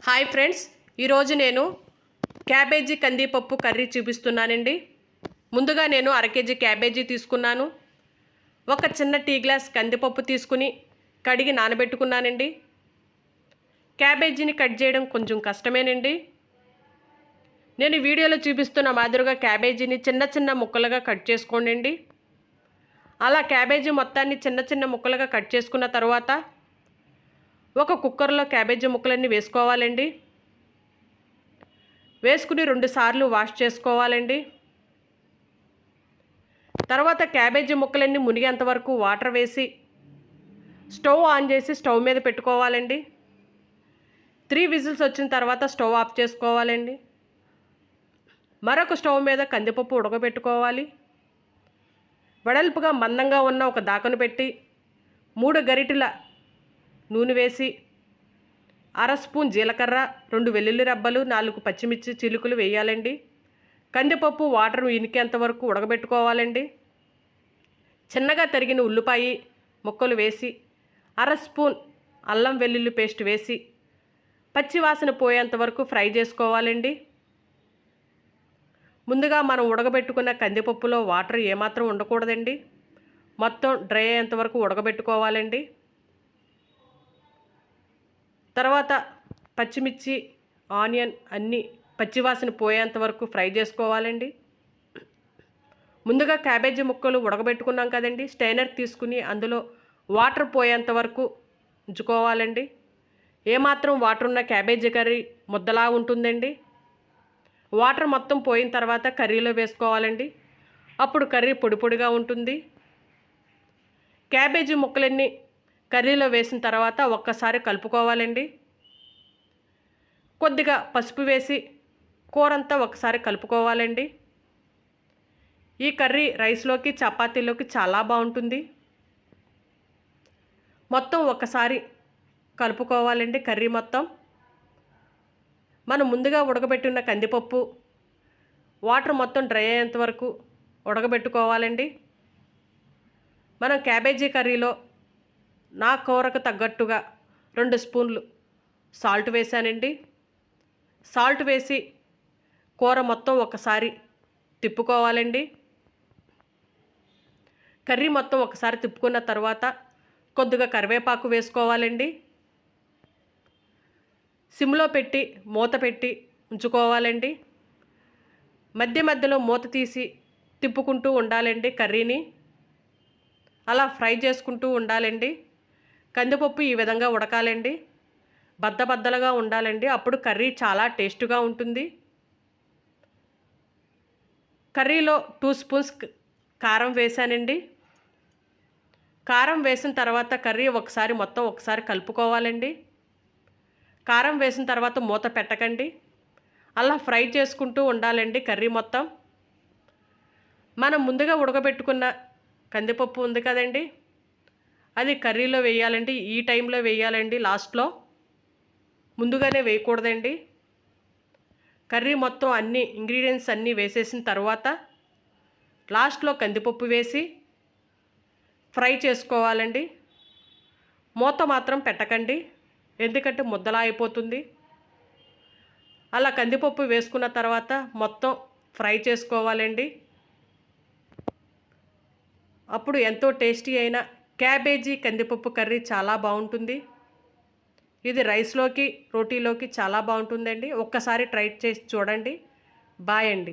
Hi friends, ఈరోజు నేను cabbage కందిపప్పు కర్రీ చూపిస్తున్నానండి. ముందుగా నేను అరకేజీ క్యాబేజీ తీసుకున్నాను. ఒక చిన్న టీ గ్లాస్ కందిపప్పు తీసుకుని కడిగి నానబెట్టుకున్నానండి. క్యాబేజీని కట్ చేయడం కొంచెం కష్టమేనండి. నేను వీడియోలో చూపిస్తున్న మాదిరిగా క్యాబేజీని చిన్న చిన్న ముక్కలుగా కట్ చేసుకోండి. అలా క్యాబేజీ మొత్తాన్ని చిన్న చిన్న ముక్కలుగా కట్ చేసుకున్న తర్వాత ఒక కుక్కర్లో క్యాబేజీ ముక్కలన్నీ వేసుకోవాలండి. వేసుకుని 2 సార్లు వాష్ చేసుకోవాలండి. తర్వాత క్యాబేజీ ముక్కలన్నీ మునిగేంత వరకు వాటర్ వేసి స్టవ్ ఆన్ చేసి స్టవ్ మీద పెట్టుకోవాలండి. 3 విజిల్స్ వచ్చిన తర్వాత స్టవ్ ఆఫ్ చేసుకోవాలండి. మరొక స్టవ్ మీద కందిపప్పు ఉడకబెట్టుకోవాలి. వెడల్పుగా మందంగా ఉన్న ఒక దాకను పెట్టి 3 గరిటెల నూనె వేసి అర స్పూన్ జీలకర్ర, 2 వెల్లుల్లి రబ్బలు, 4 పచ్చిమిర్చి చిలుకలు వేయాలండి. కందిపప్పు వాటర్ ఇనికేంత వరకు ఉడకబెట్టుకోవాలండి. చిన్నగా తరిగిన ఉల్లిపాయ ముక్కలు వేసి అర స్పూన్ అల్లం వెల్లుల్లి పేస్ట్ వేసి పచ్చి వాసన పోయేంత వరకు ఫ్రై చేసుకోవాలండి. ముందుగా మనం ఉడకబెట్టుకున్న కందిపప్పులో వాటర్ ఏమాత్రం ఉండకూడదండి. మొత్తం డ్రై అయ్యేంత వరకు ఉడకబెట్టుకోవాలండి. తర్వాత పచ్చిమిర్చి, ఆనియన్ అన్నీ పచ్చివాసన పోయేంత వరకు ఫ్రై చేసుకోవాలండి. ముందుగా క్యాబేజీ ముక్కలు ఉడకబెట్టుకున్నాం కదండి, స్టైనర్ తీసుకుని అందులో వాటర్ పోయేంత వరకు ఉంచుకోవాలండి. ఏమాత్రం వాటర్ ఉన్న క్యాబేజీ కర్రీ ముద్దలా ఉంటుందండి. వాటర్ మొత్తం పోయిన తర్వాత కర్రీలో వేసుకోవాలండి. అప్పుడు కర్రీ పొడి పొడిగా ఉంటుంది. క్యాబేజీ ముక్కలన్నీ కర్రీలో వేసిన తర్వాత ఒక్కసారి కలుపుకోవాలండి. కొద్దిగా పసుపు వేసి కూరంతా ఒకసారి కలుపుకోవాలండి. ఈ కర్రీ రైస్లోకి చపాతీలోకి చాలా బాగుంటుంది. మొత్తం ఒకసారి కలుపుకోవాలండి కర్రీ మొత్తం. మనం ముందుగా ఉడకబెట్టున్న కందిపప్పు వాటర్ మొత్తం డ్రై అయ్యేంత వరకు ఉడకబెట్టుకోవాలండి. మనం క్యాబేజీ కర్రీలో నా కూరకు తగ్గట్టుగా 2 స్పూన్లు సాల్ట్ వేసానండి. సాల్ట్ వేసి కూర మొత్తం ఒకసారి తిప్పుకోవాలండి. కర్రీ మొత్తం ఒకసారి తిప్పుకున్న తర్వాత కొద్దిగా కరివేపాకు వేసుకోవాలండి. సిమ్లో పెట్టి మూత పెట్టి ఉంచుకోవాలండి. మధ్య మధ్యలో మూత తీసి తిప్పుకుంటూ ఉండాలండి కర్రీని. అలా ఫ్రై చేసుకుంటూ ఉండాలండి. కందిపప్పు ఈ విధంగా ఉడకాలండి. బద్దలుగా ఉండాలండి. అప్పుడు కర్రీ చాలా టేస్ట్గా ఉంటుంది. కర్రీలో 2 స్పూన్స్ కారం వేసానండి. కారం వేసిన తర్వాత కర్రీ మొత్తం ఒకసారి కలుపుకోవాలండి. కారం వేసిన తర్వాత మూత పెట్టకండి. అలా ఫ్రై చేసుకుంటూ ఉండాలండి కర్రీ మొత్తం. మనం ముందుగా ఉడకబెట్టుకున్న కందిపప్పు ఉంది కదండి, అది కర్రీలో వేయాలండి. ఈ టైంలో వేయాలండి, లాస్ట్లో, ముందుగానే వేయకూడదండి. కర్రీ మొత్తం అన్ని ఇంగ్రీడియంట్స్ అన్నీ వేసేసిన తర్వాత లాస్ట్లో కందిపప్పు వేసి ఫ్రై చేసుకోవాలండి. మూత మాత్రం పెట్టకండి, ఎందుకంటే ముద్దలా అయిపోతుంది. అలా కందిపప్పు వేసుకున్న తర్వాత మొత్తం ఫ్రై చేసుకోవాలండి. అప్పుడు ఎంతో టేస్టీ అయిన క్యాబేజీ కందిపప్పు కర్రీ చాలా బాగుంటుంది. ఇది రైస్లోకి, రోటీలోకి చాలా బాగుంటుందండి. ఒక్కసారి ట్రై చేసి చూడండి. బాయ్ అండి.